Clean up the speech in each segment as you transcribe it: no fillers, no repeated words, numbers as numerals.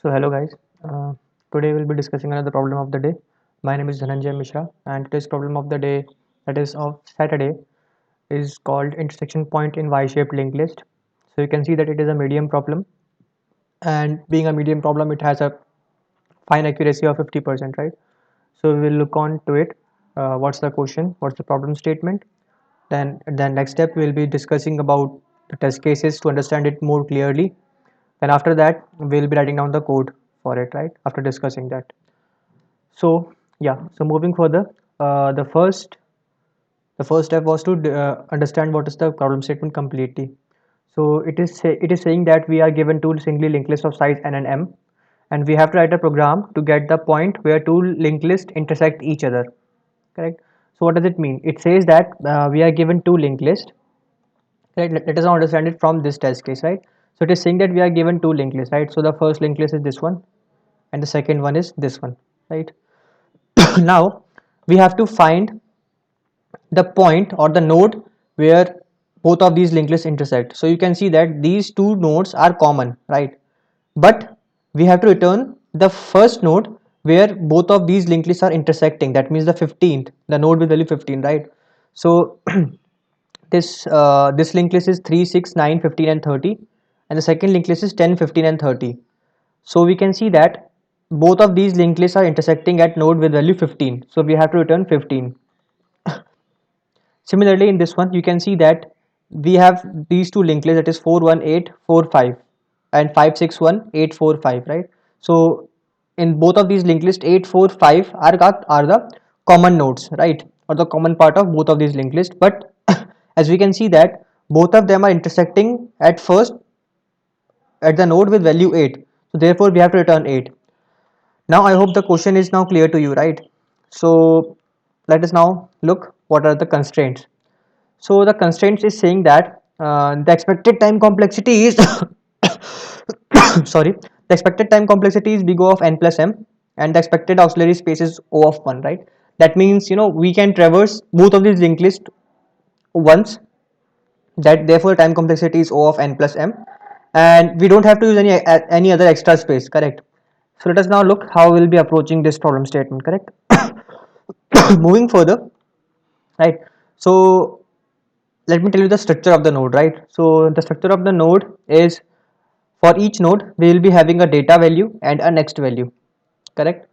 So hello guys, today we'll be discussing another problem of the day. My name is Dhananjay Mishra and today's problem of the day, that is of Saturday, is called intersection point in Y-shaped linked list. So you can see that it is a medium problem, and being a medium problem it has a fine accuracy of 50%, right? So we will look on to it. What's the question, what's the problem statement, then next step we'll be discussing about the test cases to understand it more clearly. Then after that we'll be writing down the code for it, right, after discussing that. So yeah, so moving further, the first step was to understand what is the problem statement completely. So it is saying that we are given two singly linked lists of size n and m, and we have to write a program to get the point where two linked lists intersect each other. Correct. So what does it mean? It says that we are given two linked lists. Right. Let us now understand it from this test case, right? So it is saying that we are given two linked lists, right? So the first linked list is this one, and the second one is this one, right? Now we have to find the point or the node where both of these linked lists intersect. So you can see that these two nodes are common, right? But we have to return the first node where both of these linked lists are intersecting. That means the 15th, the node with value 15, right? So this linked list is 3, 6, 9, 15, and 30, and the second linked list is 10, 15, and 30. So we can see that both of these linked lists are intersecting at node with value 15. So we have to return 15. Similarly, in this one, you can see that we have these two linked lists, that is 41845 and 561,845, right? So in both of these linked lists, 845 are the common nodes, right? Or the common part of both of these linked lists. But as we can see that both of them are intersecting at first at the node with value 8. So therefore, we have to return 8. Now I hope the question is now clear to you, right? So let us now look what are the constraints. So the constraints is saying that the expected time complexity is sorry, the expected time complexity is big O of n plus m, and the expected auxiliary space is O of 1, right? That means we can traverse both of these linked lists once, that therefore time complexity is O of n plus m, and we don't have to use any other extra space, correct? So let us now look how we'll be approaching this problem statement, correct? Moving further, right? So let me tell you the structure of the node, right? So the structure of the node is, for each node we will be having a data value and a next value, correct?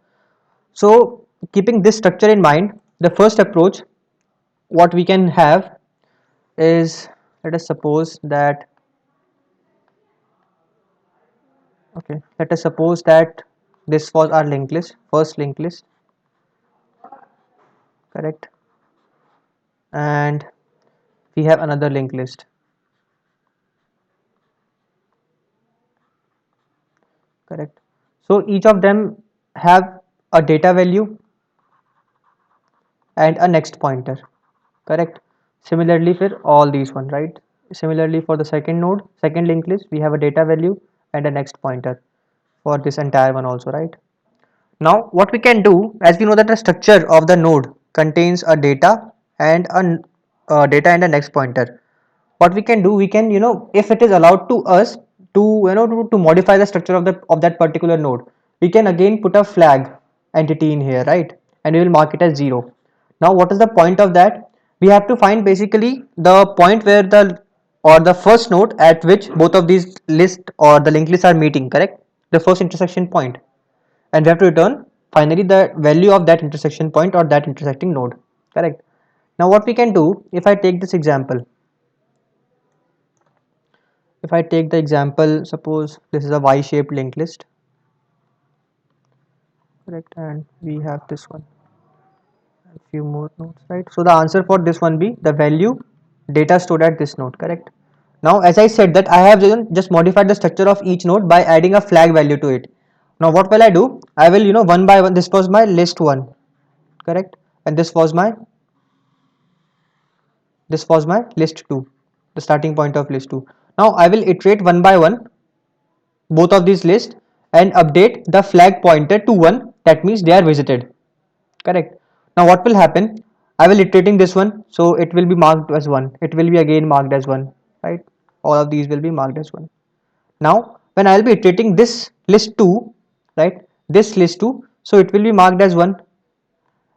So keeping this structure in mind, the first approach what we can have is, let us suppose that, okay, let us suppose that this was our linked list, first linked list, correct? And we have another linked list, correct? So each of them have a data value and a next pointer, correct? Similarly for all these one, right? Similarly for the second node, second linked list, we have a data value and a next pointer for this entire one also, right? Now what we can do, as we know that the structure of the node contains a data and a data and a next pointer, what we can do, we can, if it is allowed to us to, to modify the structure of that particular node, we can again put a flag entity in here, right? And we will mark it as 0. Now what is the point of that? We have to find basically the point where the first node at which both of these list or the linked lists are meeting, correct? The first intersection point, and we have to return finally the value of that intersection point or that intersecting node, correct? Now what we can do, if I take this example, if I take the example, suppose this is a y-shaped linked list, correct? And we have this one, a few more nodes, right? So the answer for this one be the value data stored at this node, correct? Now as I said that I have just modified the structure of each node by adding a flag value to it. Now what will I do? I will, one by one, this was my list 1, correct? And this was my list 2, the starting point of list 2. Now I will iterate one by one both of these lists and update the flag pointer to 1, that means they are visited, correct? Now what will happen, I will iterating this one, so it will be marked as 1, it will be again marked as 1, right? All of these will be marked as 1. Now when I will be iterating this list 2, right? This list 2, so it will be marked as 1.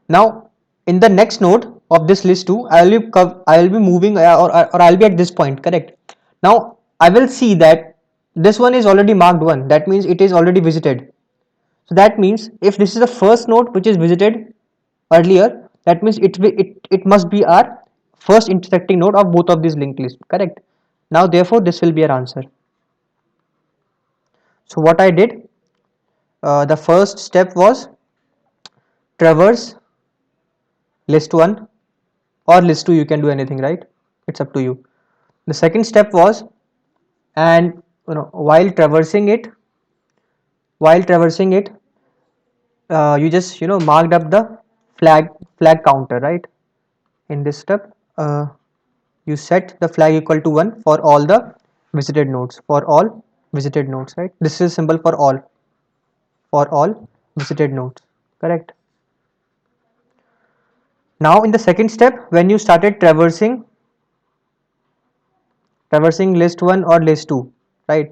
Now in the next node of this list 2, I will be moving, or I'll be at this point, correct? Now I will see that this one is already marked 1, that means it is already visited. So that means if this is the first node which is visited earlier, that means it must be our first intersecting node of both of these linked lists, correct? Now therefore this will be our answer. So what I did, the first step was traverse list 1 or list 2, you can do anything, right? It's up to you. The second step was, and while traversing it, you just marked up the flag counter, right? In this step, you set the flag equal to 1 for all the visited nodes, right? This is symbol for all visited nodes, correct? Now in the second step, when you started traversing list 1 or list 2, right?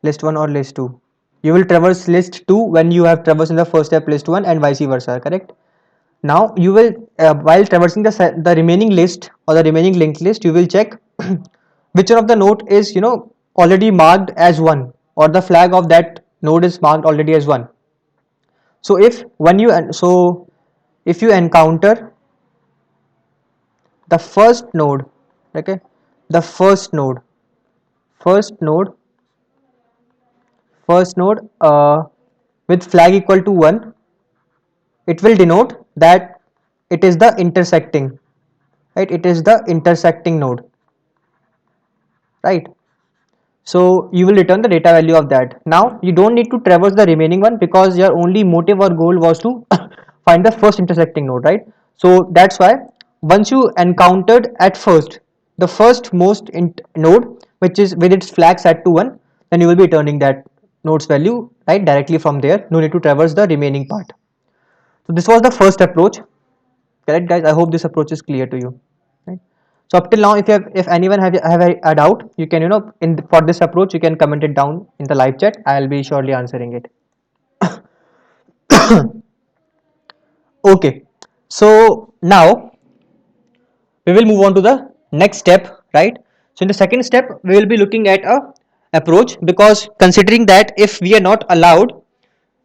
List 1 or list 2, you will traverse list 2 when you have traversed in the first step list 1, and vice versa, correct? Now you will, while traversing the remaining list or the remaining linked list, you will check which one of the node is already marked as 1, or the flag of that node is marked already as 1. So if you encounter the first node, okay, the first node with flag equal to 1, it will denote that it is the intersecting, right? It is the intersecting node, right? So you will return the data value of that. Now you don't need to traverse the remaining one, because your only motive or goal was to find the first intersecting node, right? So that's why once you encountered at first the first most node which is with its flag set to 1, then you will be returning that node's value, right, directly from there. No need to traverse the remaining part. So this was the first approach, correct guys? I hope this approach is clear to you, right? So up till now, if anyone have a doubt, you can for this approach you can comment it down in the live chat. I'll be surely answering it. Okay, so now we will move on to the next step, right? So in the second step we will be looking at a approach, because considering that if we are not allowed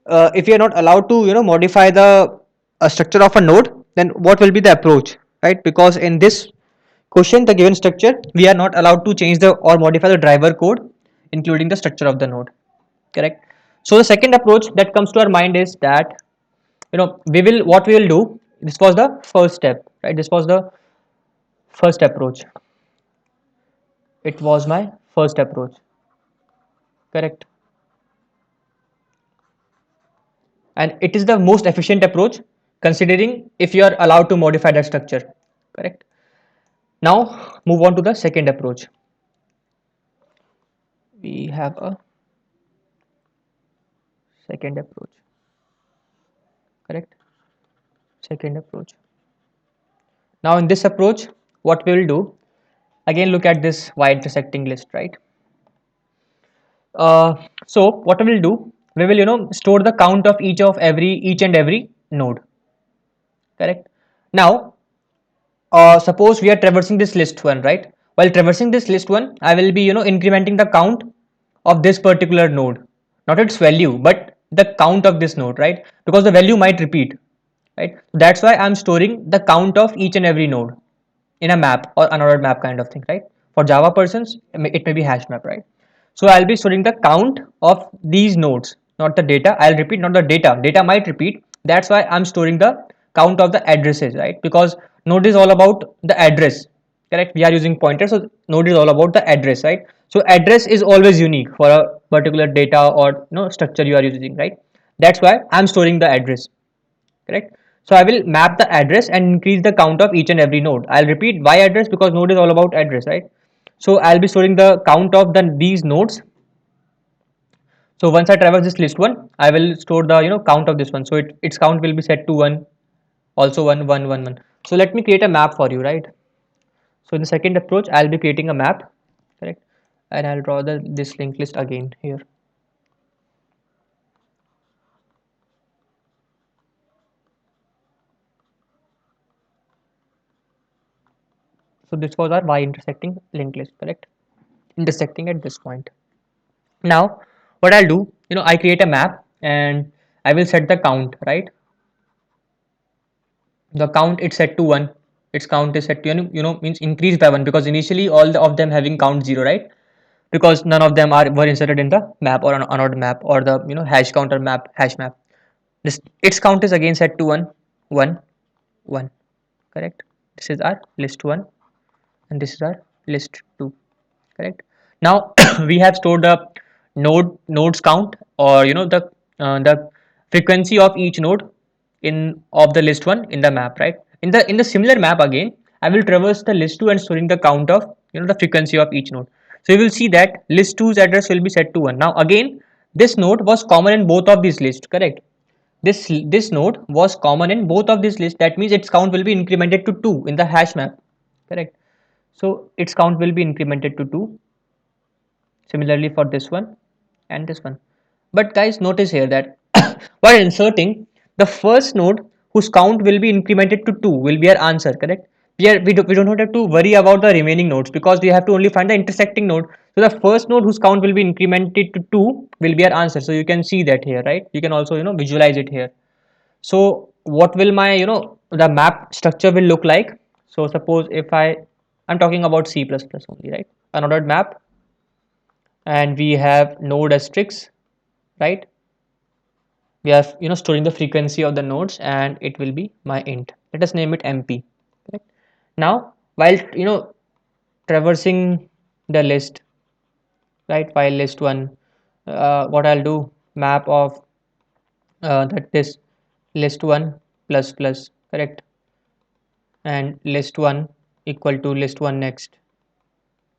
to modify the structure of a node, then what will be the approach, right? Because in this question, the given structure, we are not allowed to change the or modify the driver code including the structure of the node, correct? So the second approach that comes to our mind is that what we will do, this was the first step, right? This was the first approach, it was my first approach, correct? And it is the most efficient approach, considering if you are allowed to modify that structure, correct? Now move on to the second approach. We have a second approach, correct? Second approach. Now in this approach, what we will do, again look at this y intersecting list, right? So what we will do, we will store the count of each and every node, correct? Now suppose we are traversing this list 1, right? While traversing this list 1, I will be incrementing the count of this particular node, not its value but the count of this node, right? Because the value might repeat, right? That's why I'm storing the count of each and every node in a map or unordered map kind of thing, right? For Java persons, it may be hash map, right? So I'll be storing the count of these nodes, not the data. I'll repeat, not the data. Data might repeat. That's why I'm storing the count of the addresses, right? Because node is all about the address, correct? We are using pointers, so node is all about the address, right? So address is always unique for a particular data or structure you are using, right? That's why I'm storing the address, correct? So I will map the address and increase the count of each and every node. I'll repeat why address, because node is all about address, right? So I'll be storing the count of these nodes. So once I traverse this list 1, I will store the count of this one. So its count will be set to 1, also 1 1 1 1. So let me create a map for you, right? So in the second approach, I'll be creating a map, correct? And I'll draw this linked list again here. So this was our y intersecting linked list, correct? Intersecting at this point. Now what I'll do, I create a map and I will set the count, right? The count is set to 1. Its count is set to, means increased by 1, because initially all of them having count 0, right? Because none of them were inserted in the map or an unordered map or the hash counter map, hash map. This its count is again set to 1, 1, 1, correct? This is our list 1 and this is our list 2, correct? Now we have stored the nodes count, or the frequency of each node in of the list 1 in the map, right? In the similar map again, I will traverse the list 2 and storing the count of the frequency of each node. So you will see that list 2's address will be set to 1. Now again, this node was common in both of these lists, correct? This node was common in both of these lists. That means its count will be incremented to 2 in the hash map, correct? So its count will be incremented to 2. Similarly for this one and this one. But guys, notice here that while inserting, the first node whose count will be incremented to 2 will be our answer, correct? We don't have to worry about the remaining nodes, because we have to only find the intersecting node. So the first node whose count will be incremented to 2 will be our answer. So you can see that here, right? You can also visualize it here. So what will my the map structure will look like? So suppose if I'm talking about C++ only, right? Unordered map, and we have node asterisk, right? We are storing the frequency of the nodes, and it will be my int. Let us name it mp, correct? Now while traversing the list, right, while list 1, what I'll do, map of that this list 1 plus plus, correct, and list 1 equal to list 1 next,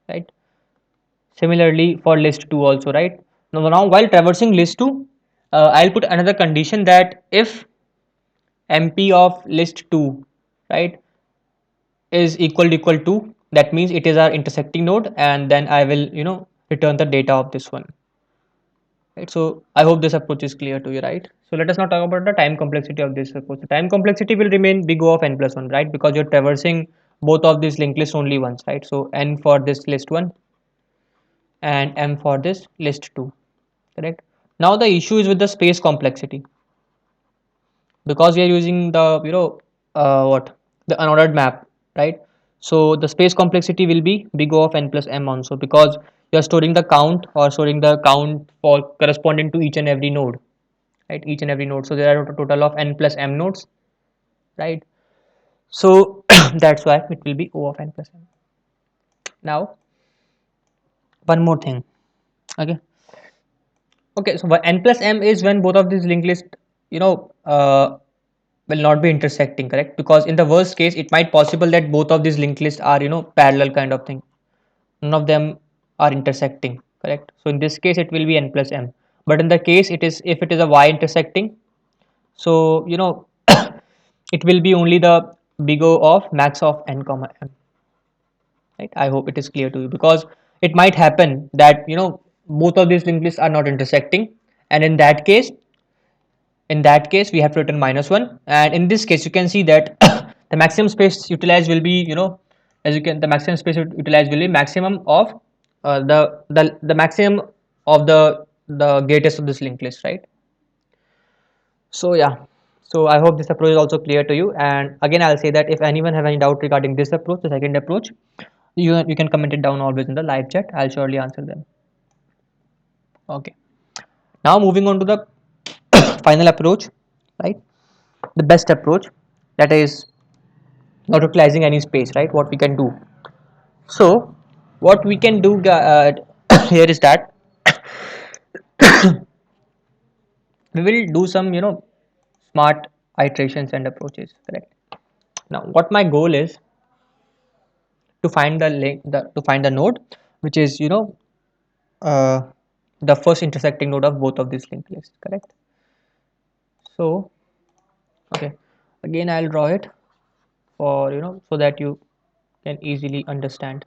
right? Similarly for list 2 also, right? Now while traversing list 2, I'll put another condition that if mp of list 2, right, is equal to, that means it is our intersecting node, and then I will return the data of this one, right? So I hope this approach is clear to you, right? So let us now talk about the time complexity of this approach. The time complexity will remain big O of n plus 1, right? Because you're traversing both of these linked lists only once, right? So n for this list 1 and m for this list 2, correct? Now the issue is with the space complexity, because we are using the what, the unordered map, right? So the space complexity will be big O of n plus m also, because you are storing the count, or storing the count for corresponding to each and every node, right? Each and every node, so there are a total of n plus m nodes, right? So that's why it will be O of n plus m. Now one more thing, okay. Okay, so n plus m is when both of these linked list you know will not be intersecting, correct? Because in the worst case, it might possible that both of these linked lists are parallel kind of thing. None of them are intersecting, correct? So in this case, it will be n plus m. But in the case it is, if it is a y intersecting, so it will be only the big O of max of n comma m, right? I hope it is clear to you, because it might happen that both of these linked lists are not intersecting, and in that case we have to return -1. And in this case you can see that the maximum space utilized will be as you can the maximum space utilized will be maximum of the maximum of the greatest of this linked list, right? So yeah, so I hope this approach is also clear to you. And again, I'll say that if anyone have any doubt regarding this approach, the second approach, you can comment it down always in the live chat. I'll surely answer them. Okay, now moving on to the final approach, right? The best approach, that is not utilizing any space, right? What we can do, so what we can do here is that we will do some smart iterations and approaches, correct? Now what my goal is to find the link to find the node which is uh, the first intersecting node of both of these linked lists, correct? So okay, again I'll draw it for so that you can easily understand,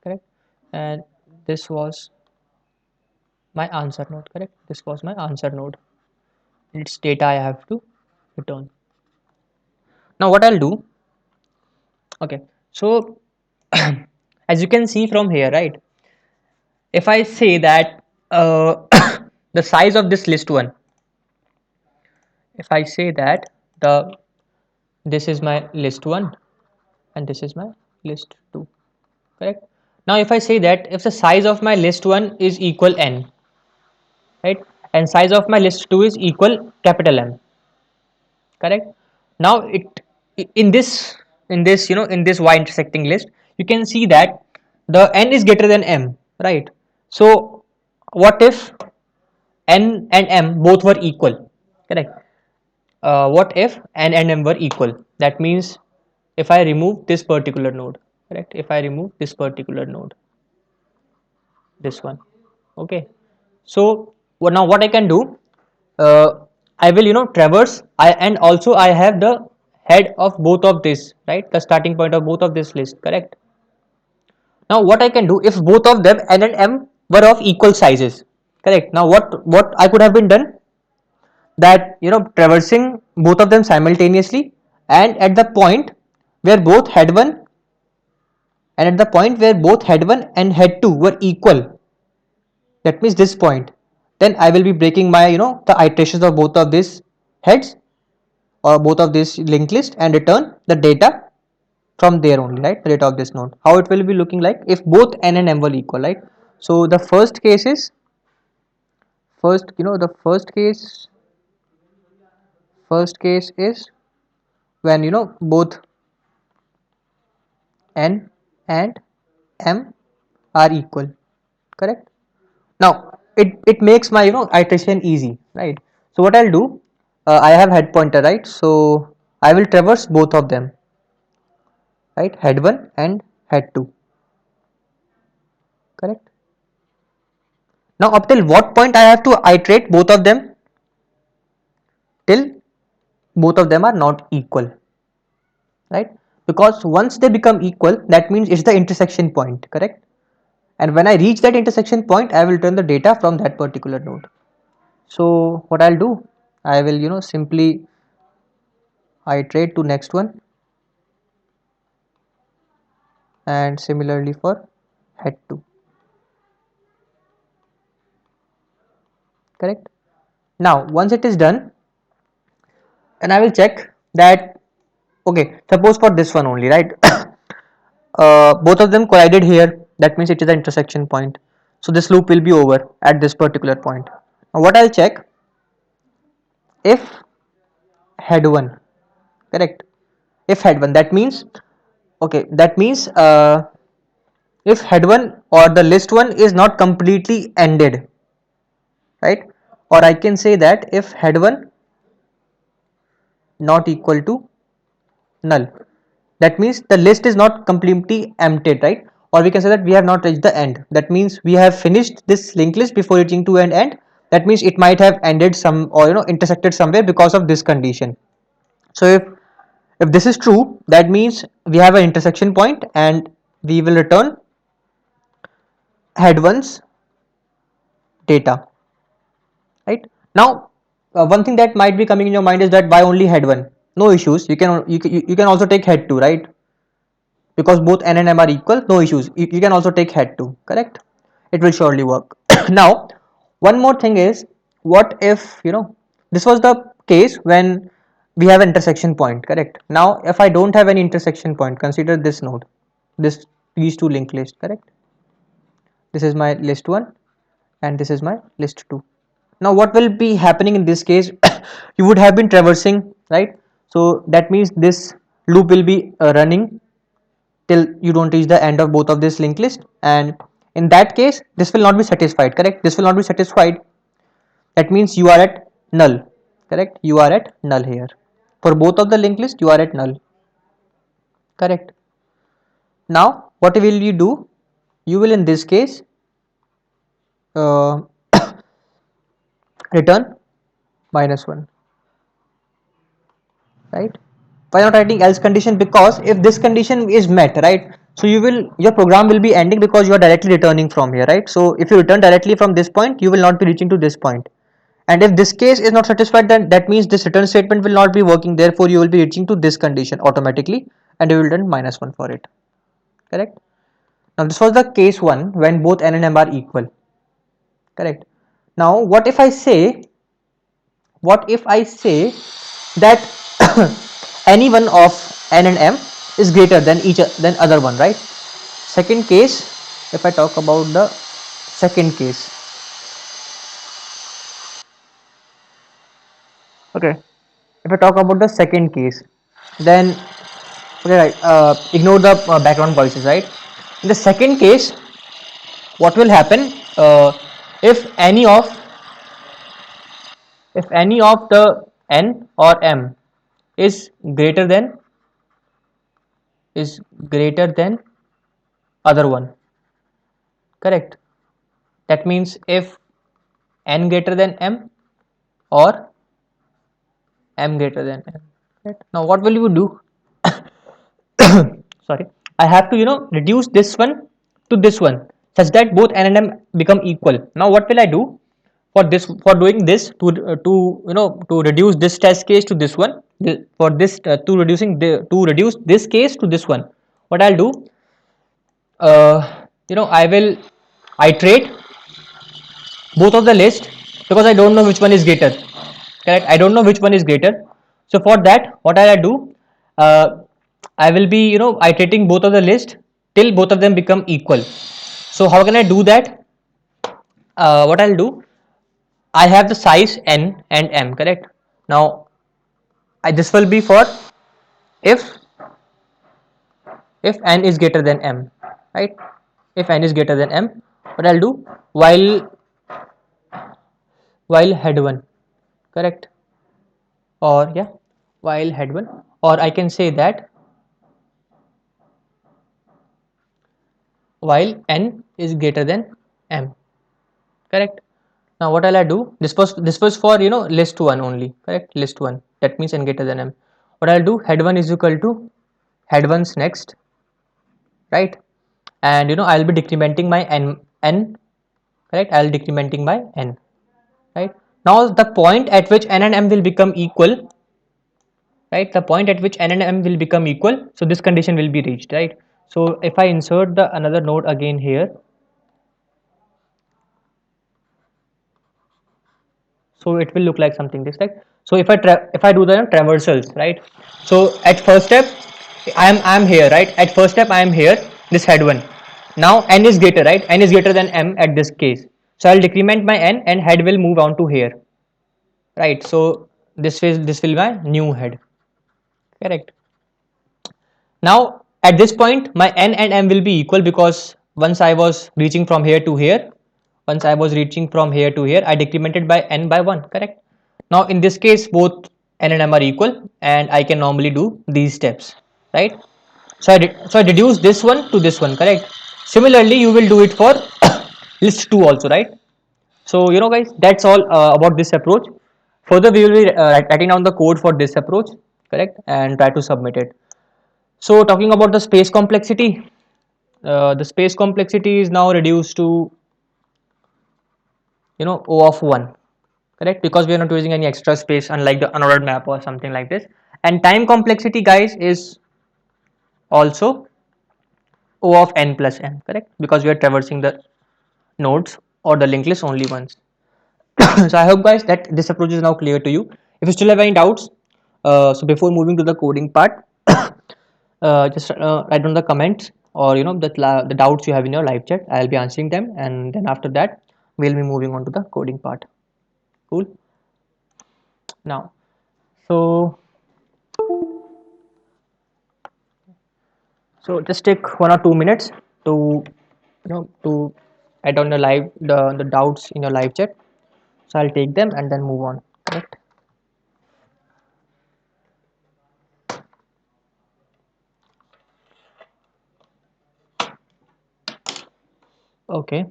correct? And this was my answer node, correct? This was my answer node, its data I have to return. Now what I'll do, okay, so as you can see from here, right, if I say that the size of this list 1, if I say that the this is my list 1 and this is my list 2, correct? Now if I say that if the size of my list 1 is equal n, right, and size of my list 2 is equal capital M, correct? Now it, in this in this y intersecting list, you can see that the n is greater than m, right? So what if n and m both were equal, correct? What if n and m were equal? That means if I remove this particular node, correct, if I remove this particular node, this one, okay, so now what I can do, uh, I will traverse, and also I have the head of both of this, right, the starting point of both of this list, correct? Now what I can do, if both of them n and m were of equal sizes, correct, now what I could have been done, that traversing both of them simultaneously, and at the point where both head 1 and at the point where both head 1 and head 2 were equal, that means this point, then I will be breaking my the iterations of both of these heads or both of these linked list and return the data from there only, right, the data of this node, how it will be looking like if both n and m were equal, right? So the first case is, the first case is when both n and m are equal, correct? Now it makes my iteration easy, right? So what I'll do, I have head pointer, right? So I will traverse both of them, right, head 1 and head 2, correct? Now up till what point I have to iterate both of them? Till both of them are not equal, right? Because once they become equal, that means it's the intersection point, correct? And when I reach that intersection point, I will return the data from that particular node. So what I'll do, I will simply iterate to next one, and similarly for head 2, correct? Now once it is done, and I will check that, okay, suppose for this one only, right, both of them collided here, that means it is the intersection point, so this loop will be over at this particular point. Now what I'll check, if head 1, correct, if head 1, that means, okay, that means if head 1 or the list 1 is not completely ended, right, or I can say that if head 1 not equal to null, that means the list is not completely emptied, right? Or we can say that we have not reached the end, that means we have finished this linked list before reaching to an end, that means it might have ended some, or intersected somewhere because of this condition. So if this is true, that means we have an intersection point and we will return head 1's data, right? Now one thing that might be coming in your mind is that why only head 1? No issues, you can also take head 2, right? Because both n and m are equal, no issues, you can also take head 2, correct? It will surely work. Now one more thing is, what if this was the case when we have an intersection point, correct? Now if I don't have any intersection point, consider this node, this these two linked list, correct? This is my list 1 and this is my list 2. Now what will be happening in this case? You would have been traversing, right? So that means this loop will be running till you don't reach the end of both of this linked list, and in that case this will not be satisfied, correct? This will not be satisfied, that means you are at null, correct? You are at null here for both of the linked list, you are at null, correct? Now what will you do? You will in this case uh, return -1, right? Why not writing else condition? Because if this condition is met, right, so your program will be ending because you are directly returning from here, right? So if you return directly from this point, you will not be reaching to this point, and if this case is not satisfied, then that means this return statement will not be working, therefore you will be reaching to this condition automatically and you will return -1 for it. Correct. Now this was the case 1 when both n and m are equal. Correct. Now what if I say that any one of n and m is greater than than other one, right? Second case, if I talk about the second case, okay, if I talk about the second case, then okay, right, ignore the background voices, right? In the second case, what will happen, if any of the n or m is greater than is greater than other one, correct? That means if n greater than m or m greater than m, correct? Now what will you do? Sorry, I have to reduce this one to this one such that both n and m become equal. Now what will I do for this, for doing this, to reduce this test case to this one, for this to reduce this case to this one, what I'll do, I will iterate both of the list because I don't know which one is greater, correct? I don't know which one is greater. So for that, what I do, uh, I will be iterating both of the list till both of them become equal. So how can I do that? What I'll do, I have the size n and m, correct? Now this will be for if n is greater than m, right? If n is greater than m, what I'll do, while head 1, correct? Or yeah, while head 1, or I can say that while n is greater than m, correct? Now what will I do, this was for list 1 only, correct? List 1, that means n greater than m. What I'll do, head 1 is equal to head 1's next, right? And I'll be decrementing my n, correct? I'll decrementing my n, right? Now the point at which n and m will become equal, right? The point at which n and m will become equal, so this condition will be reached, right? So if I insert the another node again here, so it will look like something this, like, so if I do the traversals, right? So at first step, I'm here, right? At first step I am here, this head 1. Now n is greater, right? N is greater than m at this case, so I'll decrement my n and head will move on to here, right? So this will be my new head, correct? Now at this point my n and m will be equal because once I was reaching from here to here, I decremented by n by 1, correct? Now in this case both n and m are equal and I can normally do these steps, right? So I deduce this one to this one, correct? Similarly you will do it for list 2 also, right? So guys, that's all about this approach. Further we will be writing down the code for this approach, correct, and try to submit it. So talking about the space complexity, the space complexity is now reduced to O of 1, correct, because we are not using any extra space unlike the unordered map or something like this. And time complexity, guys, is also O of n plus m, correct, because we are traversing the nodes or the linked list only once. So I hope guys that this approach is now clear to you. If you still have any doubts, so before moving to the coding part, just write down the comments or the doubts you have in your live chat. I'll be answering them, and then after that we'll be moving on to the coding part. Cool. Now, so just take 1 or 2 minutes to to write down the doubts in your live chat. So I'll take them and then move on. Correct. Okay.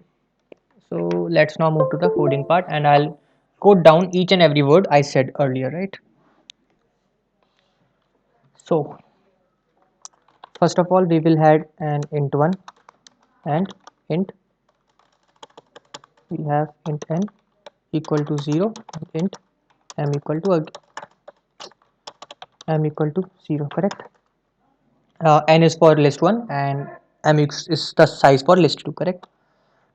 So let's now move to the coding part, and I'll code down each and every word I said earlier, right? So first of all, we will add an int 1 and int, we have int n, equal to 0, int m equal to m equal to 0, correct. N is for list 1 and is the size for list 2, correct.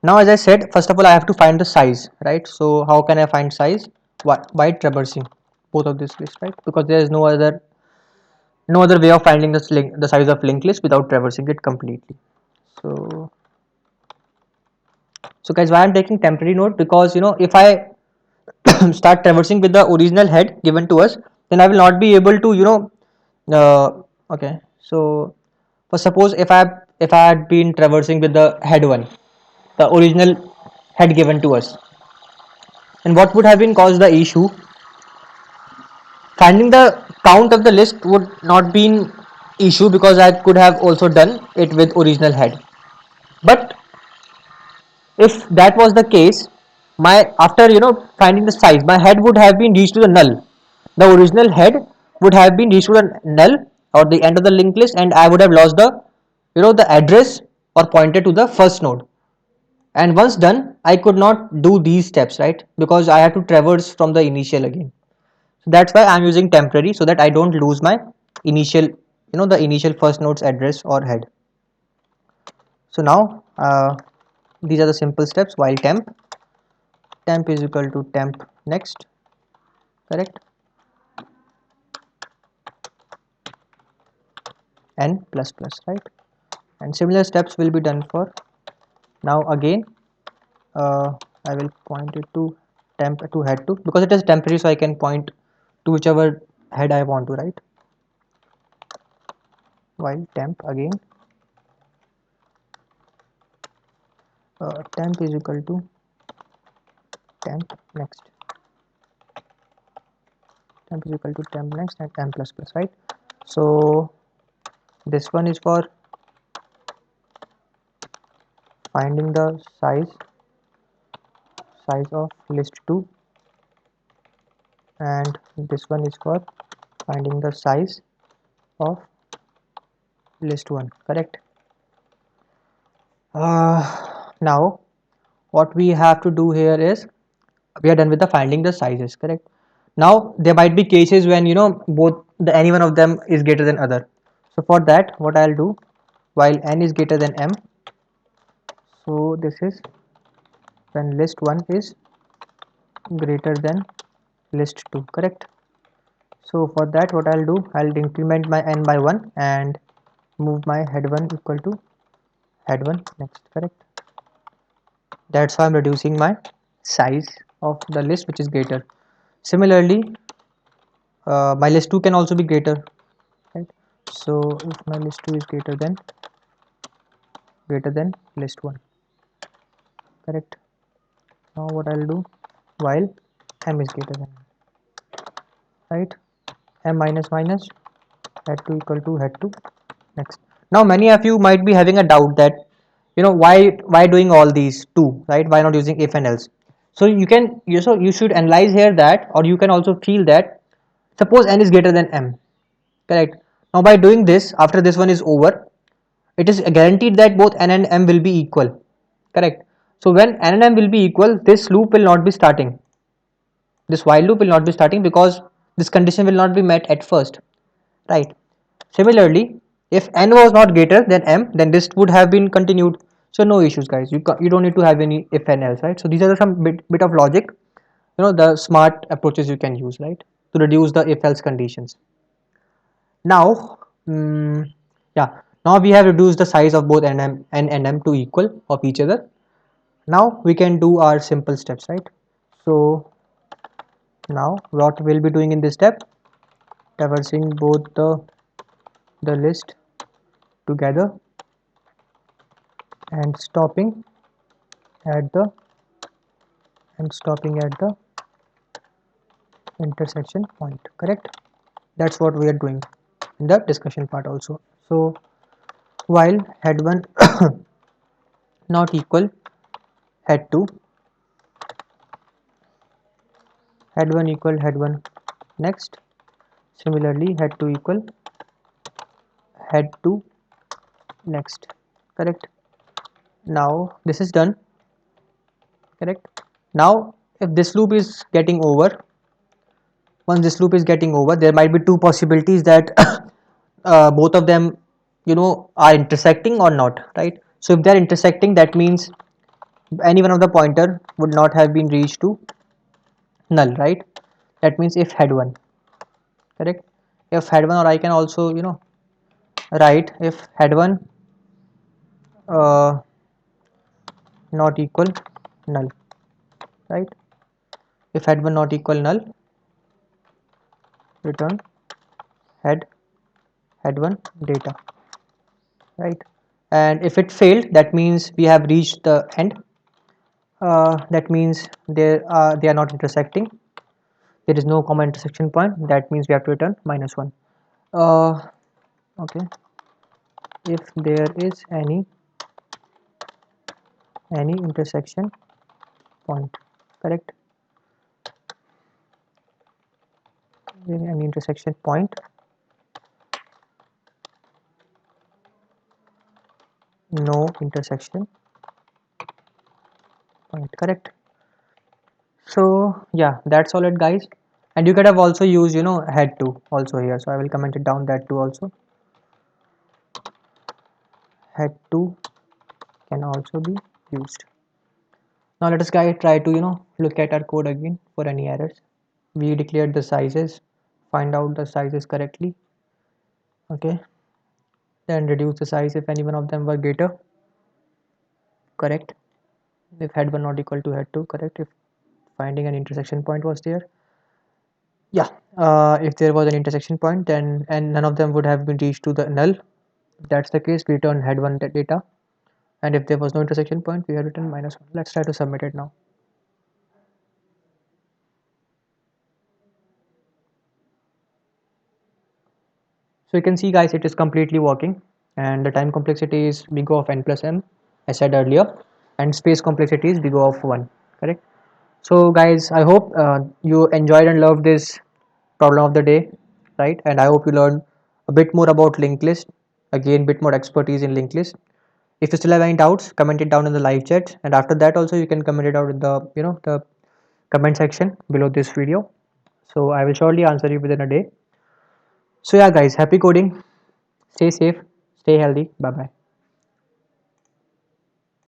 Now as I said, first of all I have to find the size, right? So how can I find size? By traversing both of this list, right? Because there is no other way of finding the size of linked list without traversing it completely. So guys, why I'm taking temporary node? Because if I start traversing with the original head given to us, then I will not be able to okay. So for suppose if I had been traversing with the head one, the original head given to us, and what would have been caused the issue? Finding the count of the list would not be an issue because I could have also done it with original head. But if that was the case, my after finding the size, my head would have been reached to the null. The original head would have been reached to the null or the end of the linked list, and I would have lost the address or pointer to the first node. And once done, I could not do these steps, right? Because I have to traverse from the initial again. So that's why I'm using temporary, so that I don't lose my the initial first node's address or head. So now these are the simple steps. While temp is equal to temp next, correct, n plus plus, right. And similar steps will be done for now again. uh, I will point it to temp to head to, because it is temporary, so I can point to whichever head I want to, right. While temp again, temp is equal to temp next, temp is equal to temp next and temp plus plus, right. So this one is for finding the size of list 2, and this one is for finding the size of list 1, correct. Now what we have to do here is we are done with the finding the sizes, correct. Now there might be cases when both any one of them is greater than other. So for that, what I'll do, while n is greater than m, so this is when list 1 is greater than list 2, correct. So for that, what I'll do, I'll increment my n by 1 and move my head 1 equal to head 1 next, correct. That's how I'm reducing my size of the list which is greater. Similarly, my list 2 can also be greater, right. So if my list 2 is greater than list 1, correct. Now what I'll do, while m is greater than, right, m minus minus head 2 equal to head 2 next. Now many of you might be having a doubt that why doing all these two, right, why not using if and else. So you should analyze here that, or you can also feel that, suppose n is greater than m, correct. Now by doing this, after this one is over, it is guaranteed that both n and m will be equal, correct. So when n and m will be equal, this loop will not be starting, this while loop will not be starting, because this condition will not be met at first, right. Similarly, if n was not greater than m, then this would have been continued. So no issues, guys. You don't need to have any if and else, right. So these are some bit of logic, the smart approaches you can use, right, to reduce the if else conditions. Now, yeah, now we have reduced the size of both n and m to equal of each other. Now we can do our simple steps, right. So now what we'll be doing in this step, traversing both the list together and at the stopping at the intersection point, correct. That's what we are doing in the discussion part also. So while head 1 not equal head 2, head 1 equal head 1 next. Similarly, head 2 equal head 2 next, correct. Now this is done, correct. Now if this loop is getting over, once this loop is getting over, there might be two possibilities that both of them, are intersecting or not, right? So if they're intersecting, that means any one of the pointer would not have been reached to null, right? That means if head 1, correct? If head 1, or I can also, write if head 1 uh, not equal null, right? If head 1 not equal null, return head 1 data, right? And if it failed, that means we have reached the end. That means they are not intersecting. There is no common intersection point. That means we have to return -1. Okay, if there is any intersection point, correct? Any intersection point, no intersection point, correct? So yeah, that's all it, guys. And you could have also used, head 2 also here, so I will comment it down, that 2 also, head 2 can also be used. Now let us, guys, try to, look at our code again for any errors. We declared the sizes, find out the sizes correctly, okay? Then reduce the size if any one of them were greater, correct? If head 1 not equal to head 2, correct? If finding an intersection point was there, yeah. If there was an intersection point, then and none of them would have been reached to the null, if that's the case, we return head 1 data. And if there was no intersection point, we have written -1. Let's try to submit it now. So you can see, guys, it is completely working, and the time complexity is big O of n plus m, I said earlier, and space complexity is big O of 1, correct? So guys, I hope you enjoyed and loved this problem of the day, right? And I hope you learned a bit more about linked list, again, bit more expertise in linked list. If you still have any doubts, comment it down in the live chat, and after that also you can comment it out in the, the comment section below this video. So I will surely answer you within a day. So yeah, guys, happy coding, stay safe, stay healthy, bye bye.